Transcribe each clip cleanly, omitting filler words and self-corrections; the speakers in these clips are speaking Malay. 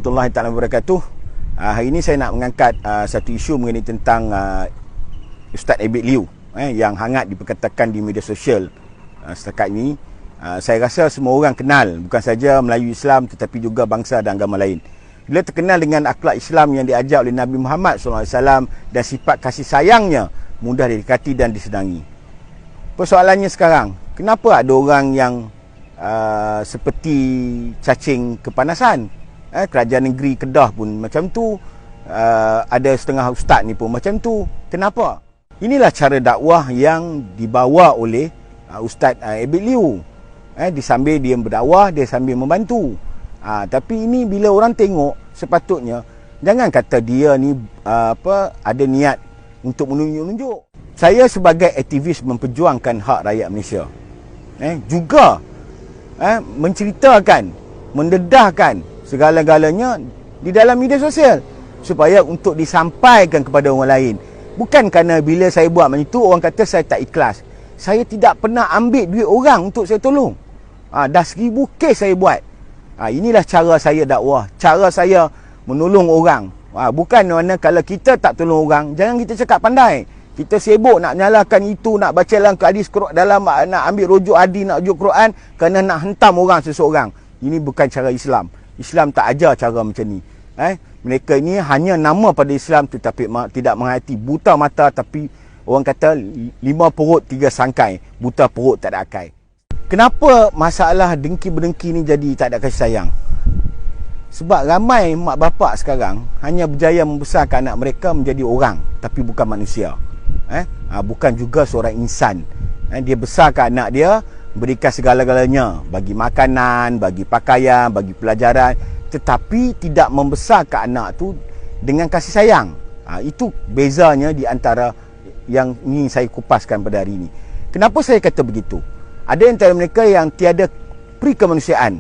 warahmatullahi taala wabarakatuh. Hari ini saya nak mengangkat satu isu mengenai tentang Ustaz Abid Liu yang hangat diperkatakan di media sosial setakat ini. Saya rasa semua orang kenal, bukan saja Melayu Islam tetapi juga bangsa dan agama lain. Beliau terkenal dengan akhlak Islam yang diajar oleh Nabi Muhammad SAW dan sifat kasih sayangnya mudah didekati dan disenangi. Persoalannya sekarang, kenapa ada orang yang seperti cacing kepanasan? Kerajaan negeri Kedah pun macam tu, ada setengah ustaz ni pun macam tu. Kenapa? Inilah cara dakwah yang dibawa oleh Ustaz Abid Liu. Sambil dia berdakwah, dia sambil membantu. Tapi ini bila orang tengok, sepatutnya jangan kata dia ni ada niat untuk menunjuk-nunjuk. Saya sebagai aktivis memperjuangkan hak rakyat Malaysia, juga menceritakan, mendedahkan segala-galanya di dalam media sosial supaya untuk disampaikan kepada orang lain. Bukan kerana bila saya buat macam itu orang kata saya tak ikhlas. Saya tidak pernah ambil duit orang untuk saya tolong. Dah 1000 kes saya buat. Inilah cara saya dakwah, cara saya menolong orang. Bukan mana kalau kita tak tolong orang, jangan kita cakap pandai. Kita sibuk nak nyalakan itu, nak baca dalam hadis dalam, nak ambil rujuk hadis, nak rujuk Quran kerana nak hentam orang seseorang. Ini bukan cara Islam. Islam tak ajar cara macam ni. Mereka ini hanya nama pada Islam tetapi tidak menghayati, buta mata, tapi orang kata 5 perut 3 sangkai, buta perut tak ada akal. Kenapa masalah dengki-berdengki ni jadi tak ada kasih sayang? Sebab ramai mak bapak sekarang hanya berjaya membesarkan anak mereka menjadi orang tapi bukan manusia. Bukan juga seorang insan. Dia besarkan anak dia, berikan segala-galanya, bagi makanan, bagi pakaian, bagi pelajaran, tetapi tidak membesarkan anak tu dengan kasih sayang. Itu bezanya di antara yang ingin saya kupaskan pada hari ini. Kenapa saya kata begitu? Ada antara mereka yang tiada peri kemanusiaan,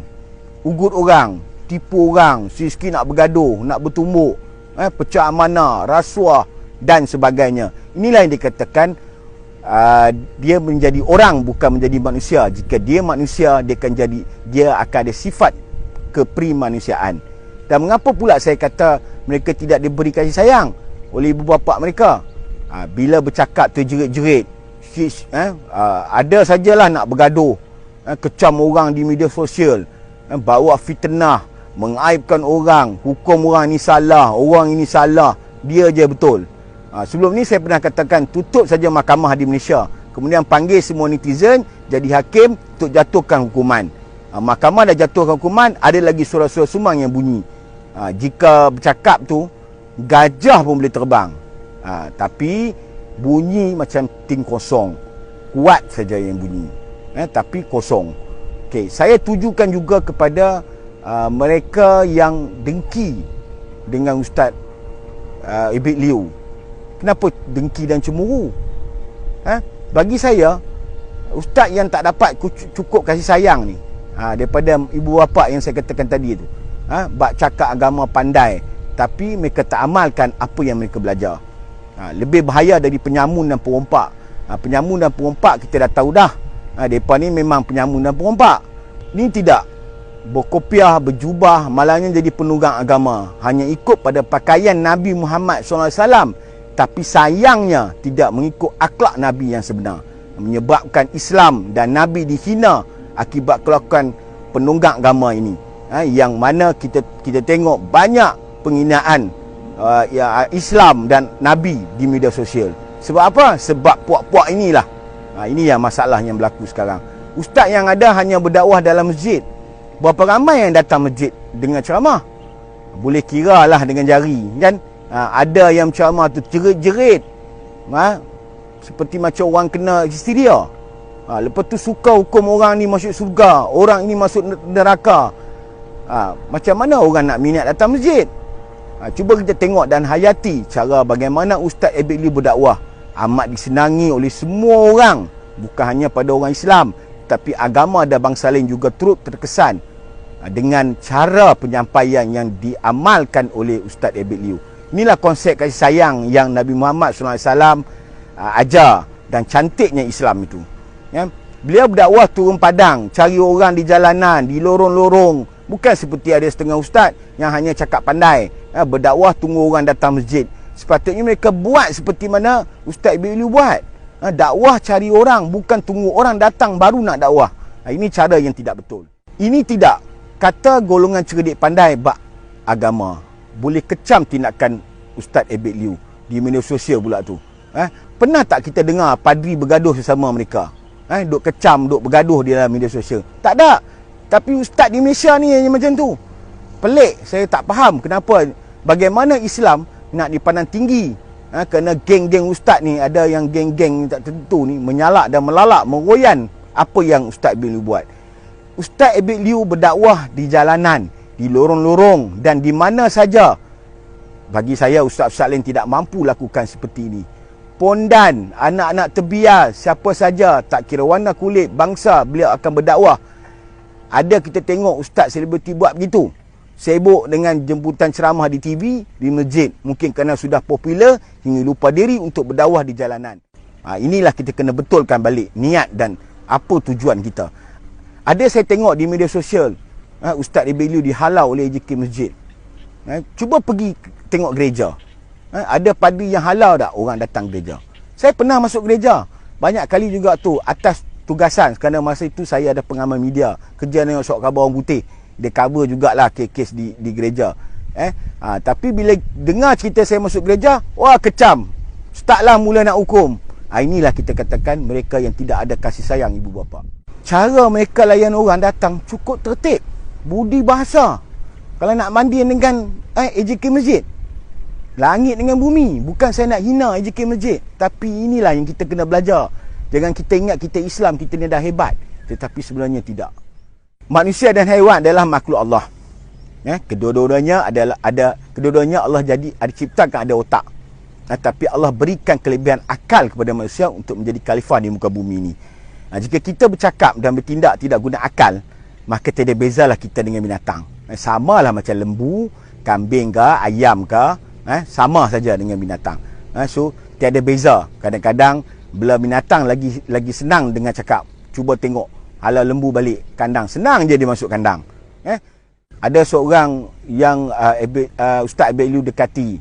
ugut orang, tipu orang, sikit nak bergaduh, nak bertumbuk, pecah amanah, rasuah dan sebagainya. Inilah yang dikatakan dia menjadi orang, bukan menjadi manusia. Jika dia manusia, dia akan ada sifat keprimanusiaan. Dan mengapa pula saya kata mereka tidak diberi kasih sayang oleh ibu bapa mereka? Bila bercakap terjerit-jerit, ada sajalah nak bergaduh, kecam orang di media sosial, bawa fitnah, mengaibkan orang, hukum orang ni salah, orang ini salah, dia je betul. Sebelum ni saya pernah katakan tutup saja mahkamah di Malaysia, kemudian panggil semua netizen jadi hakim untuk jatuhkan hukuman. Mahkamah dah jatuhkan hukuman, ada lagi suara-suara sumang yang bunyi. Jika bercakap tu gajah pun boleh terbang, tapi bunyi macam ting kosong, kuat saja yang bunyi, tapi kosong. Saya tujukan juga kepada mereka yang dengki dengan Ustaz Abid Liu. Kenapa dengki dan cemburu? Bagi saya, ustaz yang tak dapat cukup kasih sayang ni, daripada ibu bapa yang saya katakan tadi tu, bak cakap agama pandai tapi mereka tak amalkan apa yang mereka belajar. Lebih bahaya dari penyamun dan perompak. Penyamun dan perompak kita dah tahu dah, mereka ni memang penyamun dan perompak. Ni tidak, berkopiah, berjubah, malangnya jadi penunggang agama, hanya ikut pada pakaian Nabi Muhammad SAW, tapi sayangnya tidak mengikut akhlak Nabi yang sebenar, menyebabkan Islam dan Nabi dihina akibat kelakuan penunggang agama ini. Yang mana kita tengok banyak penghinaan Islam dan Nabi di media sosial. Sebab apa? Sebab puak-puak inilah. Ini yang masalah yang berlaku sekarang. Ustaz yang ada hanya berdakwah dalam masjid. Berapa ramai yang datang masjid dengan ceramah? Boleh kira lah dengan jari, kan? Ada yang ceramah tu jerit-jerit, seperti macam orang kena histeria. Lepas tu suka hukum orang ni masuk surga, orang ini masuk neraka. Macam mana orang nak minat datang masjid? Cuba kita tengok dan hayati cara bagaimana Ustaz Abid Liu berdakwah. Amat disenangi oleh semua orang, bukan hanya pada orang Islam, tapi agama dan bangsa lain juga turut terkesan dengan cara penyampaian yang diamalkan oleh Ustaz Abid Liu. Inilah konsep kasih sayang yang Nabi Muhammad SAW ajar, dan cantiknya Islam itu. Beliau berdakwah turun padang, cari orang di jalanan, di lorong-lorong, Bukan seperti ada setengah ustaz yang hanya cakap pandai, berdakwah tunggu orang datang masjid. Sepatutnya mereka buat seperti mana Ustaz Ebek Liu buat. Dakwah cari orang, bukan tunggu orang datang baru nak dakwah. Ini cara yang tidak betul. Ini tidak kata golongan cerdik pandai bab agama boleh kecam tindakan Ustaz Ebek Liu di media sosial pula tu. Pernah tak kita dengar padri bergaduh sesama mereka? Duk kecam, duk bergaduh di dalam media sosial. Tak ada. Tapi ustaz di Malaysia ni yang macam tu. Pelik, saya tak faham kenapa, bagaimana Islam nak dipandang tinggi. Kerana geng-geng ustaz ni, ada yang geng-geng tak tentu ni menyalak dan melalak, meroyan apa yang Ustaz Ebek Liu buat. Ustaz Ebek Liu berdakwah di jalanan, di lorong-lorong dan di mana saja. Bagi saya, ustaz-ustaz lain tidak mampu lakukan seperti ini. Pondan, anak-anak terbiar, siapa saja, tak kira warna kulit, bangsa, beliau akan berdakwah. Ada kita tengok ustaz selebriti buat begitu. Sibuk dengan jemputan ceramah di TV, di masjid. Mungkin kerana sudah popular hingga lupa diri untuk berdakwah di jalanan. Inilah kita kena betulkan balik niat dan apa tujuan kita. Ada saya tengok di media sosial, Ustaz Ebek Liu dihalau oleh AJK masjid. Cuba pergi tengok gereja. Ada padri yang halau tak orang datang gereja? Saya pernah masuk gereja. Banyak kali juga tu atas tugasan, kerana masa itu saya ada pengamal media, kerja dengan sok khabar orang putih. Dia cover jugalah kes-kes di gereja. Tapi bila dengar cerita saya masuk gereja, wah kecam. Startlah mula nak hukum. Inilah kita katakan mereka yang tidak ada kasih sayang ibu bapa. Cara mereka layan orang datang cukup tertib, budi bahasa. Kalau nak mandi dengan AJK masjid, langit dengan bumi. Bukan saya nak hina AJK masjid, tapi inilah yang kita kena belajar. Jangan kita ingat kita Islam, kita ni dah hebat. Tetapi sebenarnya tidak. Manusia dan haiwan adalah makhluk Allah. Kedua-duanya kedua-duanya Allah ciptakan ada otak. Tapi Allah berikan kelebihan akal kepada manusia untuk menjadi khalifah di muka bumi ini. Jika kita bercakap dan bertindak tidak guna akal, maka tiada bezalah kita dengan binatang. Samalah macam lembu, kambing ke, ayam ke, sama saja dengan binatang. So tiada beza. Kadang-kadang bila binatang lagi senang dengan cakap, cuba tengok hala lembu balik kandang, senang je dia masuk kandang. Ada seorang yang Ustaz Ebek Liu dekati.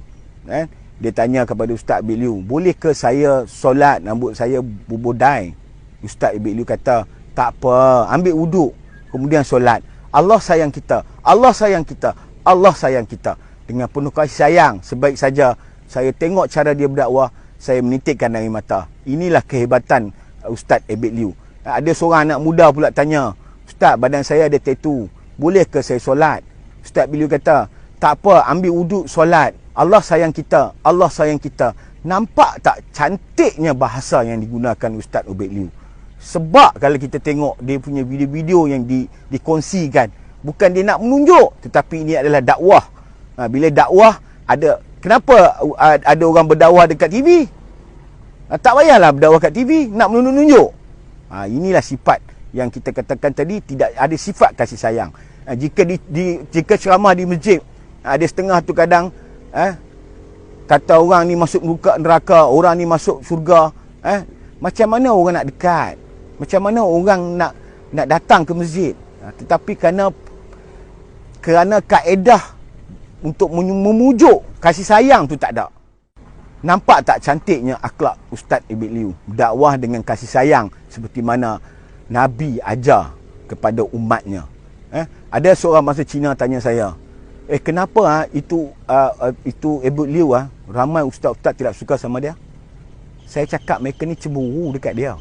Dia tanya kepada Ustaz Ebek Liu, boleh ke saya solat rambut saya bubodai? Ustaz Ebek Liu kata, tak apa, ambil wuduk kemudian solat. Allah sayang kita, Allah sayang kita, Allah sayang kita. Dengan penuh kasih sayang, sebaik saja saya tengok cara dia berdakwah, saya menitikkan air mata. Inilah kehebatan Ustaz Ebek Liu. Ada seorang anak muda pula tanya, Ustaz, badan saya ada tattoo, boleh ke saya solat? Ustaz Ebek Liu kata, tak apa, ambil wuduk solat. Allah sayang kita, Allah sayang kita. Nampak tak cantiknya bahasa yang digunakan Ustaz Ebek Liu? Sebab kalau kita tengok dia punya video-video yang dikongsikan, bukan dia nak menunjuk, tetapi ini adalah dakwah. Bila dakwah, kenapa ada orang berdakwah dekat TV? Tak payahlah berdakwah kat TV, nak menunjuk-nunjuk. Inilah sifat yang kita katakan tadi, tidak ada sifat kasih sayang. Jika ceramah di masjid, ada setengah tu kadang kata orang ni masuk neraka, orang ni masuk syurga. Macam mana orang nak dekat? Macam mana orang nak datang ke masjid? Tetapi kerana kaedah untuk memujuk kasih sayang tu tak ada. Nampak tak cantiknya akhlak Ustaz Ebek Liu? Dakwah dengan kasih sayang seperti mana Nabi ajar kepada umatnya. Ada seorang masa Cina tanya saya, kenapa itu Ebek Liu ramai ustaz-ustaz tidak suka sama dia? Saya cakap mereka ni cemburu dekat dia.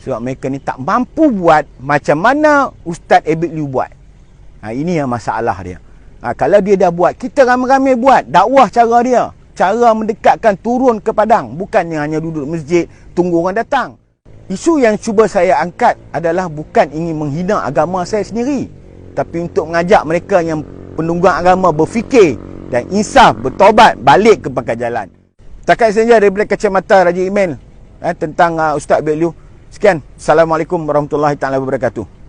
Sebab mereka ni tak mampu buat macam mana Ustaz Ebek Liu buat. Ini yang masalah dia. Kalau dia dah buat, kita ramai-ramai buat dakwah cara dia. Cara mendekatkan turun ke padang, bukannya hanya duduk masjid tunggu orang datang. Isu yang cuba saya angkat adalah bukan ingin menghina agama saya sendiri, tapi untuk mengajak mereka yang penunggang agama berfikir dan insaf, bertaubat, balik ke pangkal jalan. Takat saja daripada kacamata Raja Email tentang Ustaz Ebek Liu. Sekian. Assalamualaikum warahmatullahi taala wabarakatuh.